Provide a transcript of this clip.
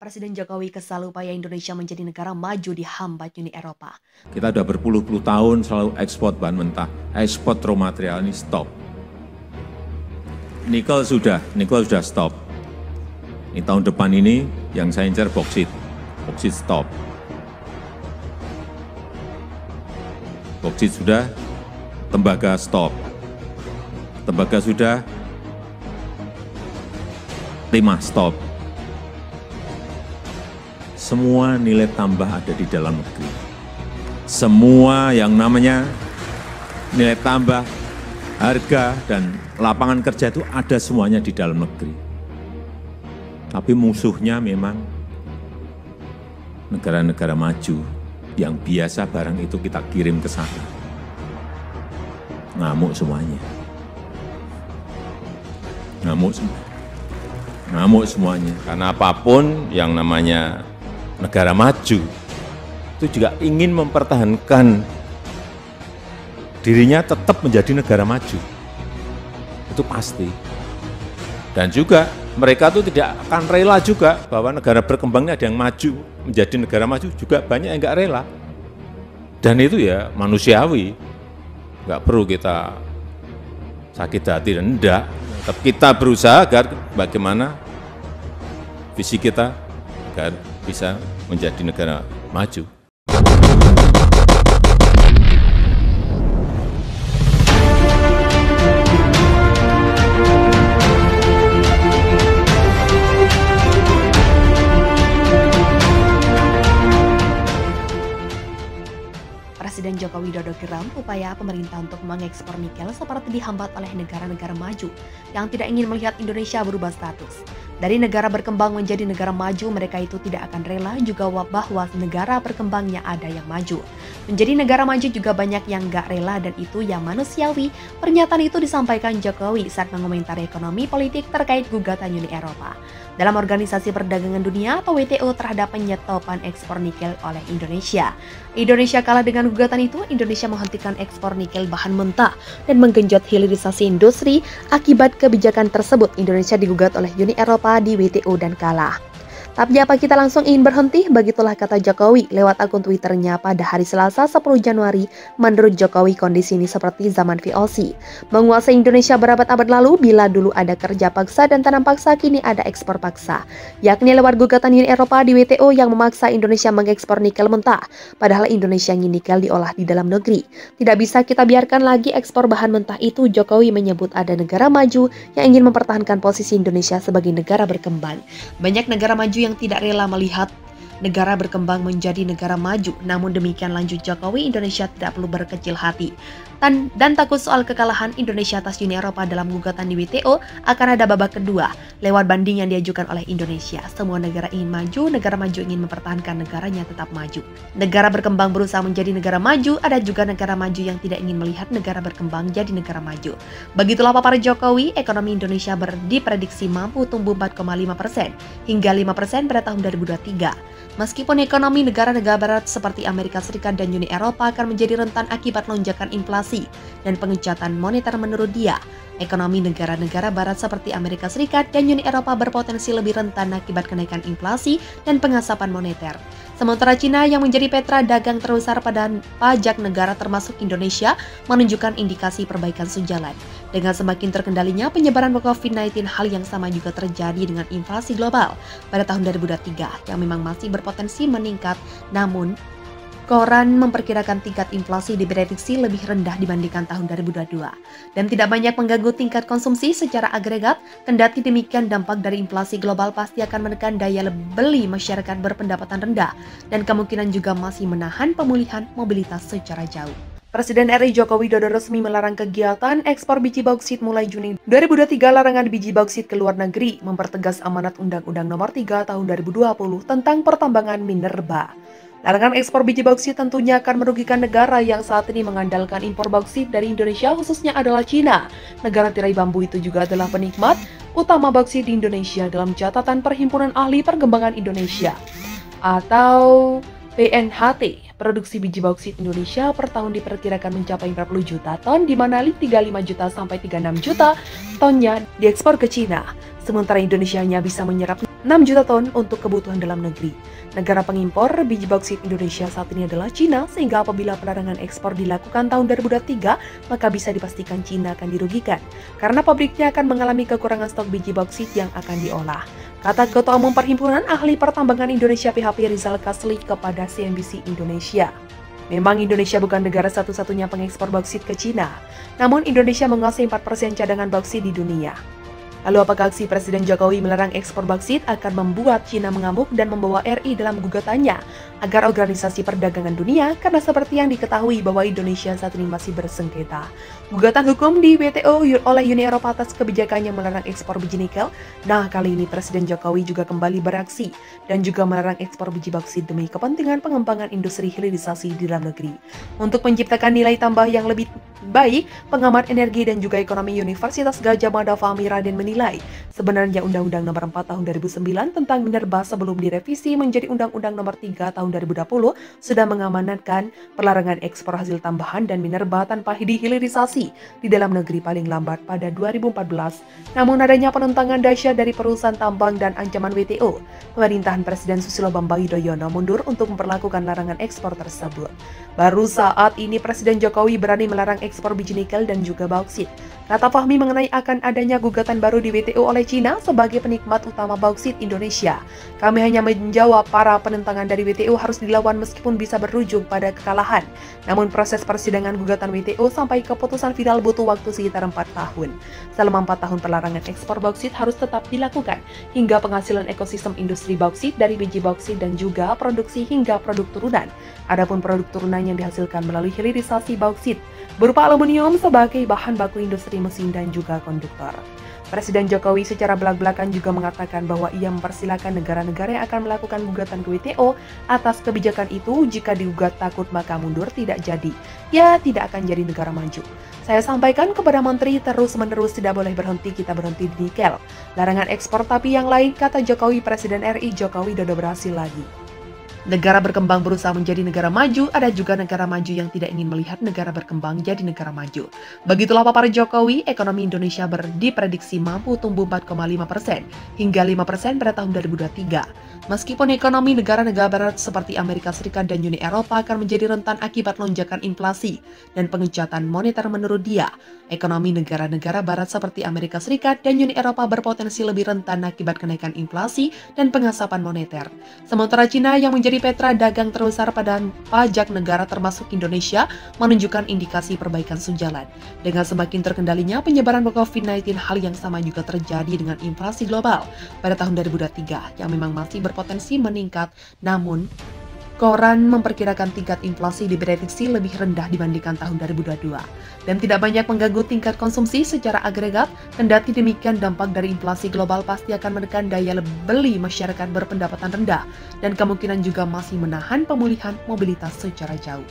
Presiden Jokowi kesal upaya Indonesia menjadi negara maju dihambat Uni Eropa. Kita sudah berpuluh-puluh tahun selalu ekspor bahan mentah, ekspor raw material ini stop. Nikel sudah stop. Ini tahun depan ini yang saya incar boksit stop. Boksit sudah, tembaga stop. Tembaga sudah, timah stop. Semua nilai tambah ada di dalam negeri. Semua yang namanya nilai tambah, harga, dan lapangan kerja itu ada semuanya di dalam negeri. Tapi musuhnya memang negara-negara maju yang biasa barang itu kita kirim ke sana. Ngamuk semuanya. Ngamuk semuanya. Karena apapun yang namanya negara maju itu juga ingin mempertahankan dirinya tetap menjadi negara maju. Itu pasti. Dan juga mereka itu tidak akan rela juga bahwa negara berkembangnya ada yang maju menjadi negara maju, juga banyak yang nggak rela. Dan itu ya manusiawi, nggak perlu kita sakit hati dan enggak. Tetap kita berusaha agar bagaimana visi kita agar bisa menjadi negara maju. Presiden Joko Widodo geram upaya pemerintah untuk mengekspor nikel seperti dihambat oleh negara-negara maju yang tidak ingin melihat Indonesia berubah status. Dari negara berkembang menjadi negara maju, mereka itu tidak akan rela juga bahwa negara berkembangnya ada yang maju. Menjadi negara maju juga banyak yang gak rela dan itu yang manusiawi. Pernyataan itu disampaikan Jokowi saat mengomentari ekonomi politik terkait gugatan Uni Eropa dalam Organisasi Perdagangan Dunia atau WTO terhadap penyetopan ekspor nikel oleh Indonesia. Indonesia kalah dengan gugatan itu, Indonesia menghentikan ekspor nikel bahan mentah dan menggenjot hilirisasi industri. Akibat kebijakan tersebut, Indonesia digugat oleh Uni Eropa di WTO dan kalah. Tapi apa kita langsung ingin berhenti? Begitulah kata Jokowi lewat akun Twitternya pada hari Selasa 10 Januari. Menurut Jokowi, kondisi ini seperti zaman VOC. Menguasai Indonesia berabad-abad lalu, bila dulu ada kerja paksa dan tanam paksa, kini ada ekspor paksa. Yakni lewat gugatan Uni Eropa di WTO yang memaksa Indonesia mengekspor nikel mentah. Padahal Indonesia ingin nikel diolah di dalam negeri. Tidak bisa kita biarkan lagi ekspor bahan mentah itu. Jokowi menyebut ada negara maju yang ingin mempertahankan posisi Indonesia sebagai negara berkembang. Banyak negara maju yang tidak rela melihat negara berkembang menjadi negara maju. Namun demikian, lanjut Jokowi, Indonesia tidak perlu berkecil hati dan takut soal kekalahan Indonesia atas Uni Eropa dalam gugatan di WTO. Akan ada babak kedua lewat banding yang diajukan oleh Indonesia. Semua negara ingin maju, negara maju ingin mempertahankan negaranya tetap maju. Negara berkembang berusaha menjadi negara maju, ada juga negara maju yang tidak ingin melihat negara berkembang jadi negara maju. Begitulah paparan Jokowi. Ekonomi Indonesia diprediksi mampu tumbuh 4,5% hingga 5% pada tahun 2023. Meskipun ekonomi negara-negara barat seperti Amerika Serikat dan Uni Eropa akan menjadi rentan akibat lonjakan inflasi dan pengecatan moneter, menurut dia, ekonomi negara-negara barat seperti Amerika Serikat dan Uni Eropa berpotensi lebih rentan akibat kenaikan inflasi dan pengasapan moneter. Sementara Cina yang menjadi petra dagang terbesar pada pajak negara termasuk Indonesia menunjukkan indikasi perbaikan sejalan. Dengan semakin terkendalinya penyebaran COVID-19, hal yang sama juga terjadi dengan inflasi global pada tahun 2023 yang memang masih berpotensi meningkat. Namun, koran memperkirakan tingkat inflasi diprediksi lebih rendah dibandingkan tahun 2022 dan tidak banyak mengganggu tingkat konsumsi secara agregat. Kendati demikian, dampak dari inflasi global pasti akan menekan daya beli masyarakat berpendapatan rendah dan kemungkinan juga masih menahan pemulihan mobilitas secara jauh. Presiden RI Joko Widodo resmi melarang kegiatan ekspor biji bauksit mulai Juni 2023. Larangan biji bauksit ke luar negeri mempertegas amanat Undang-Undang Nomor 3 Tahun 2020 tentang pertambangan minerba. Larangan ekspor biji bauksit tentunya akan merugikan negara yang saat ini mengandalkan impor bauksit dari Indonesia, khususnya adalah Cina. Negara tirai bambu itu juga adalah penikmat utama bauksit di Indonesia dalam catatan Perhimpunan Ahli Perkembangan Indonesia atau PNHT. Produksi biji bauksit Indonesia per tahun diperkirakan mencapai 40 juta ton, di mana 35 juta sampai 36 juta tonnya diekspor ke Cina. Sementara Indonesia hanya bisa menyerap 6 juta ton untuk kebutuhan dalam negeri. Negara pengimpor biji bauksit Indonesia saat ini adalah Cina, sehingga apabila pelarangan ekspor dilakukan tahun 2023, maka bisa dipastikan Cina akan dirugikan, karena pabriknya akan mengalami kekurangan stok biji bauksit yang akan diolah. Kata Ketua Umum Perhimpunan Ahli Pertambangan Indonesia PHP Rizal Kasli kepada CNBC Indonesia. Memang Indonesia bukan negara satu-satunya pengekspor bauksit ke Cina, namun Indonesia menguasai 4% cadangan bauksit di dunia. Lalu apakah aksi Presiden Jokowi melarang ekspor bauksit akan membuat Cina mengamuk dan membawa RI dalam gugatannya agar Organisasi Perdagangan Dunia, karena seperti yang diketahui bahwa Indonesia saat ini masih bersengketa gugatan hukum di WTO oleh Uni Eropa atas kebijakannya melarang ekspor biji nikel. Nah, kali ini Presiden Jokowi juga kembali beraksi dan juga melarang ekspor biji bauksit demi kepentingan pengembangan industri hilirisasi di dalam negeri. Untuk menciptakan nilai tambah yang lebih baik, pengamat energi dan juga ekonomi Universitas Gadjah Mada Fahmi Raden menilai, sebenarnya Undang-Undang Nomor 4 Tahun 2009 tentang minerba sebelum direvisi menjadi Undang-Undang Nomor 3 Tahun 2020 sudah mengamanatkan pelarangan ekspor hasil tambahan dan minerba tanpa dihilirisasi di dalam negeri paling lambat pada 2014. Namun adanya penentangan dahsyat dari perusahaan tambang dan ancaman WTO, pemerintahan Presiden Susilo Bambang Yudhoyono mundur untuk memperlakukan larangan ekspor tersebut. Baru saat ini Presiden Jokowi berani melarang ekspor biji nikel dan juga bauksit. Kata Fahmi mengenai akan adanya gugatan baru di WTO oleh Cina sebagai penikmat utama bauksit Indonesia. Kami hanya menjawab para penentangan dari WTO harus dilawan meskipun bisa berujung pada kekalahan. Namun proses persidangan gugatan WTO sampai keputusan final butuh waktu sekitar 4 tahun. Selama 4 tahun pelarangan ekspor bauksit harus tetap dilakukan hingga penghasilan ekosistem industri bauksit dari biji bauksit dan juga produksi hingga produk turunan. Adapun produk turunan yang dihasilkan melalui hilirisasi bauksit berupa aluminium sebagai bahan baku industri mesin dan juga konduktor. Presiden Jokowi secara belak-belakan juga mengatakan bahwa ia mempersilahkan negara-negara yang akan melakukan gugatan ke WTO atas kebijakan itu. Jika digugat takut maka mundur tidak jadi. Ya, tidak akan jadi negara maju. Saya sampaikan kepada Menteri terus-menerus tidak boleh berhenti, kita berhenti di nikel. Larangan ekspor tapi yang lain, kata Jokowi. Presiden RI Jokowi Dodo berhasil lagi. Negara berkembang berusaha menjadi negara maju, ada juga negara maju yang tidak ingin melihat negara berkembang jadi negara maju. Begitulah paparan Jokowi, ekonomi Indonesia diprediksi mampu tumbuh 4,5% hingga 5% pada tahun 2023. Meskipun ekonomi negara-negara barat seperti Amerika Serikat dan Uni Eropa akan menjadi rentan akibat lonjakan inflasi dan pengecatan moneter menurut dia, ekonomi negara-negara barat seperti Amerika Serikat dan Uni Eropa berpotensi lebih rentan akibat kenaikan inflasi dan pengasapan moneter. Sementara Cina yang menjadi petra dagang terbesar pada pajak negara termasuk Indonesia menunjukkan indikasi perbaikan sejalan. Dengan semakin terkendalinya penyebaran COVID-19, hal yang sama juga terjadi dengan inflasi global pada tahun 2023 yang memang masih berpotensi meningkat. Namun, koran memperkirakan tingkat inflasi diprediksi lebih rendah dibandingkan tahun 2022 dan tidak banyak mengganggu tingkat konsumsi secara agregat. Kendati demikian, dampak dari inflasi global pasti akan menekan daya beli masyarakat berpendapatan rendah dan kemungkinan juga masih menahan pemulihan mobilitas secara jauh.